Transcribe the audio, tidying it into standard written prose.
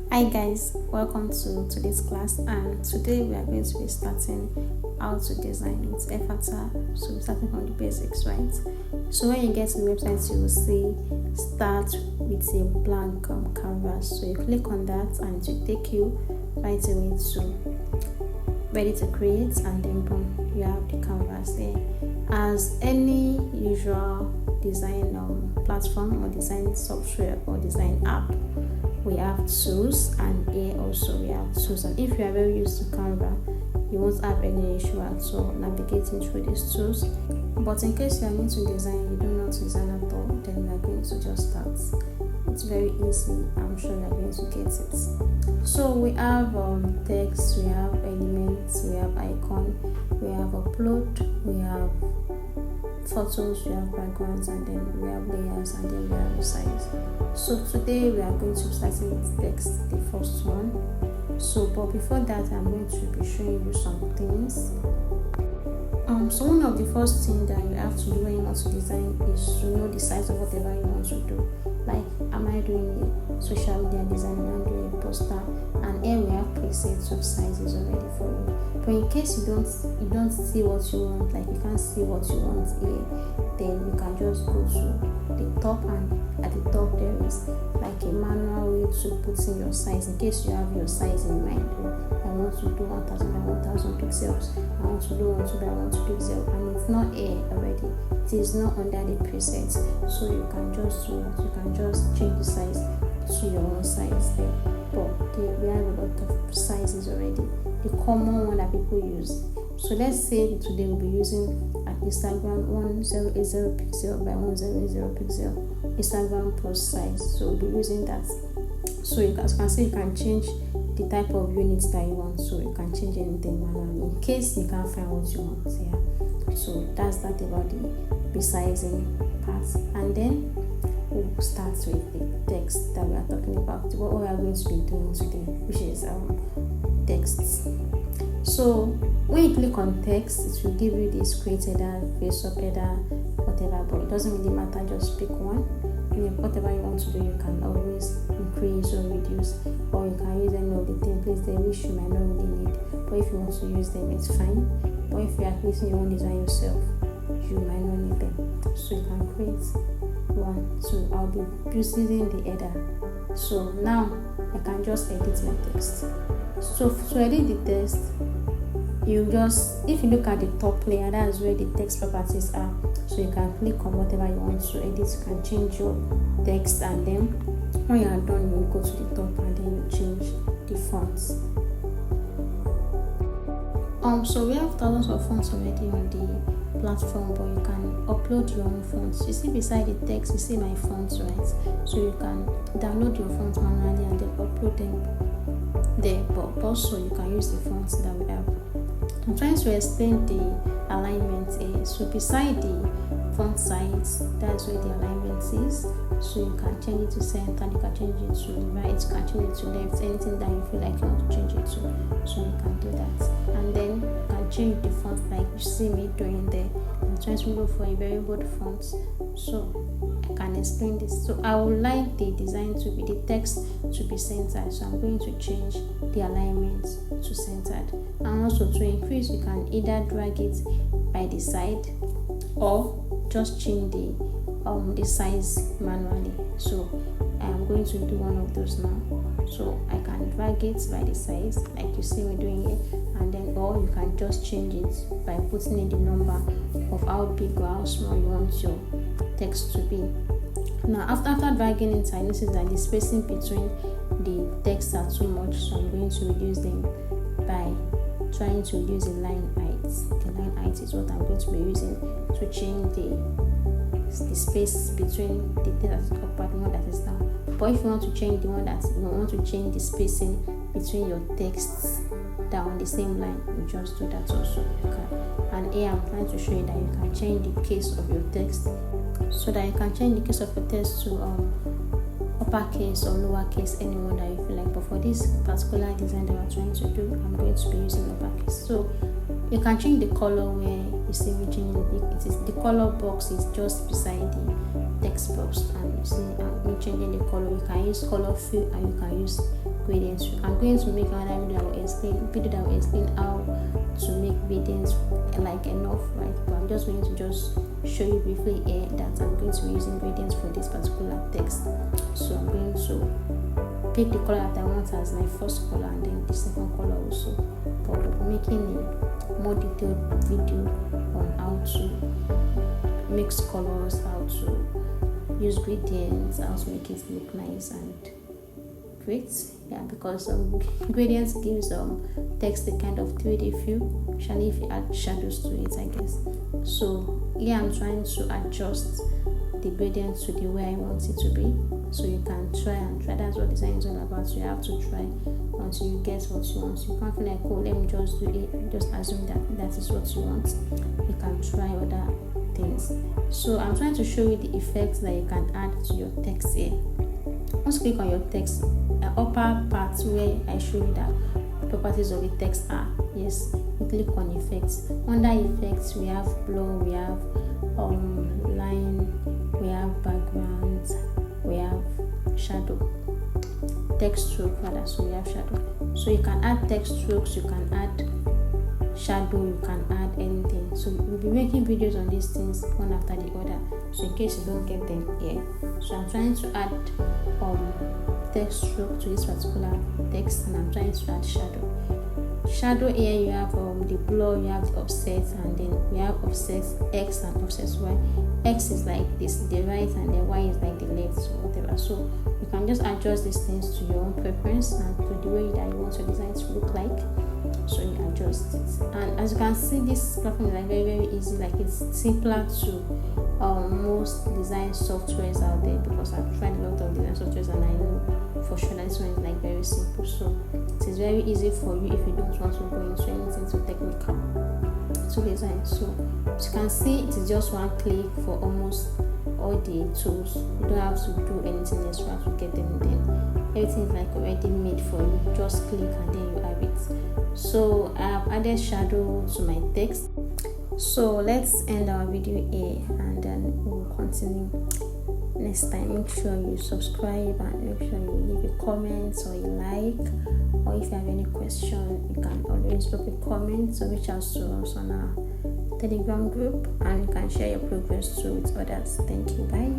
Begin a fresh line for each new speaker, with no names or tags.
Hi guys, welcome to today's class, and today we are going to be starting how to design with Efata. So we're starting from the basics, right? So when you get to the website, you will see start with a blank canvas. So you click on that and it will take you right away to ready to create, and then boom, you have the canvas there. As any usual design platform or design software or design app, we have tools, and here also we have tools. And if you are very used to Canva, you won't have any issue at all navigating through these tools. But in case you are new to design, you don't know how to design at all, then we are going to just start. It's very easy. I'm sure you are going to get it. So we have text, we have elements, we have icon, we have upload, we have photos, we have backgrounds, and then we have layers, and then we have resize. So today we are going to start with text, the first one. So but before that, I'm going to be showing you some things. So one of the first things that you have to do when you want to design is to know the size of whatever you want to do. Like, am I doing a social media design, am I doing a poster? And here we have presets of sizes already for you. But in case you don't see what you want, like you can't see what you want here, then you can just go to the top, and at the top there is like a manual way to put in your size in case you have your size in mind. I want to do 1000 by 1000 pixels, I want to do 12 by 12 pixels, and it's not here already, it is not under the presets, so you can just change the size to your own size there. But we have a lot of sizes already, the common one that people use. So let's say today we'll be using an Instagram 1080 pixel by 1080 pixel Instagram post size. So we'll be using that. So you can see you can change the type of units that you want. So you can change anything manually in case you can't find what you want. Yeah. So that's that about the resizing part. And then we'll start with the text that we are talking about. What we are going to be doing today, which is text. So when you click on text, it will give you this create header, face up header, whatever, but it doesn't really matter, just pick one. And whatever you want to do, you can always increase or reduce, or you can use any of the templates there which you might not really need. But if you want to use them, it's fine. But if you are creating your own design yourself, you might not need them. So you can create one. So I'll be using the header. So now I can just edit my text. So to edit the text, if you look at the top layer, that's where the text properties are. So you can click on whatever you want to edit. You can change your text, and then when you are done, you go to the top and then you change the fonts. So we have thousands of fonts already on the platform, but you can upload your own fonts. You see beside the text, you see my fonts, right? So you can download your fonts manually and then upload them there, but also you can use the fonts that we have. I'm trying to explain the alignment here. So beside the font size, that's where the alignment is. So you can change it to center, you can change it to right, you can change it to left, anything that you feel like you want to change it to. So you can do that. And then you can change the font like you see me doing there. I'm trying to look for a very bold font, so I can explain this. So I would like the design to be, the text to be centered. So I'm going to change the alignment to centered. And also to increase, you can either drag it by the side or just change the size manually. So I am going to do one of those now. So I can drag it by the size like you see me doing it, and then or you can just change it by putting in the number of how big or how small you want your text to be. Now after dragging it, I notice that the spacing between the text are too much, so I'm going to reduce them by trying to reduce the line height. The line height is what I'm going to be using to change the space between the text that is up and the one that is down. But if you want to change the spacing between your texts that are on the same line, you just do that also. You can. And here I'm trying to show you that you can change the case of your text, so that you can change the case of your text to uppercase or lowercase, anyone that you feel like. But for this particular design that we're trying to do, I'm going to be using uppercase. So you can change the color where You see me changing the color box is just beside the text box, and you see me changing the color. You can use color fill and you can use gradients. I'm going to make another video that will explain how to make gradients like enough, right? But I'm just going to show you briefly here that I'm going to be using gradients for this particular text. So I'm going to pick the color that I want as my first color and then the second color also. But we'll be making a more detailed video on how to mix colors, how to use gradients, how to make it look nice and great. Yeah, because gradients gives text a kind of 3D feel, especially if you add shadows to it, I guess. So yeah, I'm trying to adjust the gradient to the way I want it to be, so you can try and try. That's what design is all about. So you have to try until you get what you want. You can't feel like, oh, let me just do it, just assume that is what you want. You can try other things. So I'm trying to show you the effects that you can add to your text here. Once you click on your text, the upper part where I show you that properties of the text are, yes, you click on effects. Under effects, we have blur, we have line, we have background, we have shadow, text stroke rather. So we have shadow. So you can add text strokes, you can add shadow, you can add anything. So we'll be making videos on these things one after the other, so in case you don't get them here. So I'm trying to add text stroke to this particular text, and I'm trying to add shadow here. You have the blur, you have the offset, and then we have offset X and offset Y. X is like this, the right, and then Y is like the left, so whatever. So you can just adjust these things to your own preference and to the way that you want your design to look like. So you adjust it, and as you can see, this platform is like very easy. Like, it's simpler to most design softwares out there, because I've tried a lot of design softwares and I know for sure that this one is like very simple. So it is very easy for you if you don't want to go into anything too technical to design. So as you can see, it is just one click for almost all the tools. You don't have to do anything extra to get them. Then everything is like already made for you. Just click and then you have it. So I have added shadow to my text. So let's end our video here, and then we'll continue next time. Make sure you subscribe and make sure you leave a comment or a like, or if you have any question, you can always drop a comment. So reach out to us on our Telegram group, and you can share your progress too with others. Thank you. Bye.